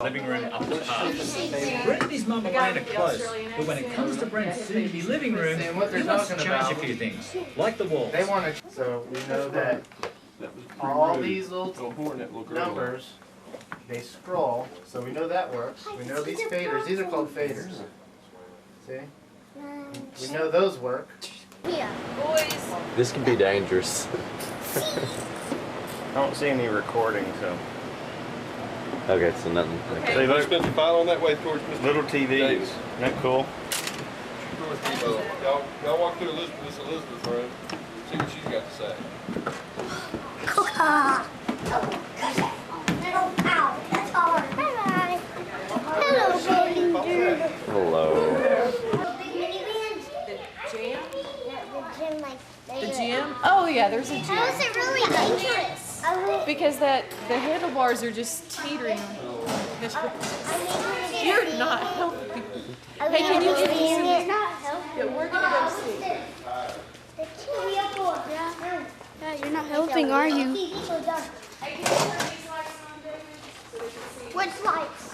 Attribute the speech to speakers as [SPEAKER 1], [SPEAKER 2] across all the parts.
[SPEAKER 1] Living room up to half. Brent and his mum Elaine are close, but when it comes to Brent's soon-to-be living room, he wants to change a few things, like the walls.
[SPEAKER 2] They want to, so we know that all these little numbers, they scroll, so we know that works. We know these faders, these are called faders. See? We know those work.
[SPEAKER 3] Yeah. Boys.
[SPEAKER 4] This can be dangerous.
[SPEAKER 5] I don't see any recording, so.
[SPEAKER 4] Okay, so nothing. Okay.
[SPEAKER 5] See,
[SPEAKER 6] Let's spin your file on that way towards Mr.
[SPEAKER 5] little TVs.
[SPEAKER 6] Davis.
[SPEAKER 5] Isn't that cool?
[SPEAKER 6] Y'all walk through Elizabeth's room, see what she's got to say.
[SPEAKER 3] That's hard. Hi. Hello, baby.
[SPEAKER 4] Hello.
[SPEAKER 7] The gym? Oh yeah, there's a gym.
[SPEAKER 3] How is it really dangerous?
[SPEAKER 7] Because the handlebars are just teetering. You're not helping. Hey, can you give me some? Yeah, we're gonna go see.
[SPEAKER 3] Yeah, you're not helping, are you? Which lights?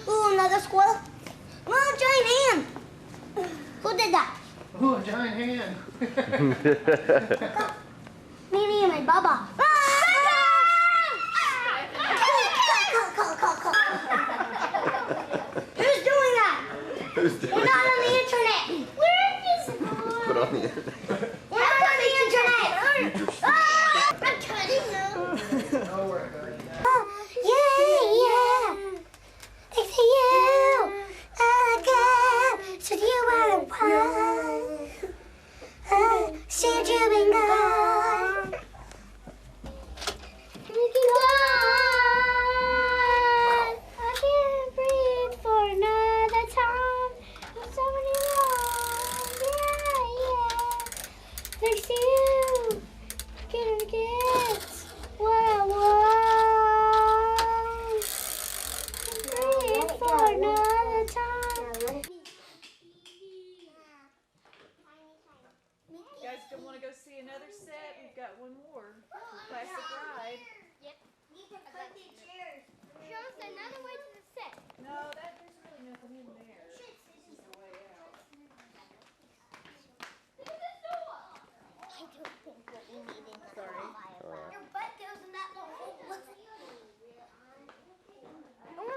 [SPEAKER 3] Ooh, another squirrel. Oh, giant hand. Who did that?
[SPEAKER 2] Ooh, a giant hand.
[SPEAKER 3] Mimi and my baba. Who's doing that? We're not on the internet. Where is it?
[SPEAKER 4] Put on the internet.
[SPEAKER 3] We're not on the internet. I'm cutting them. Yeah. It's you. Again. So you are the one. Since you've been gone. I can't breathe for another time. I'm so many wrong. Yeah. Next to you. Gonna get what I want. Breathe for another time.
[SPEAKER 7] You guys don't want to go see another set? We've got one more. Classic ride.
[SPEAKER 3] Yep. Need to put the chairs. Show us another way to the set.
[SPEAKER 7] No, there's really nothing in there. This is the way out.
[SPEAKER 3] Look at this door. I don't think what we need in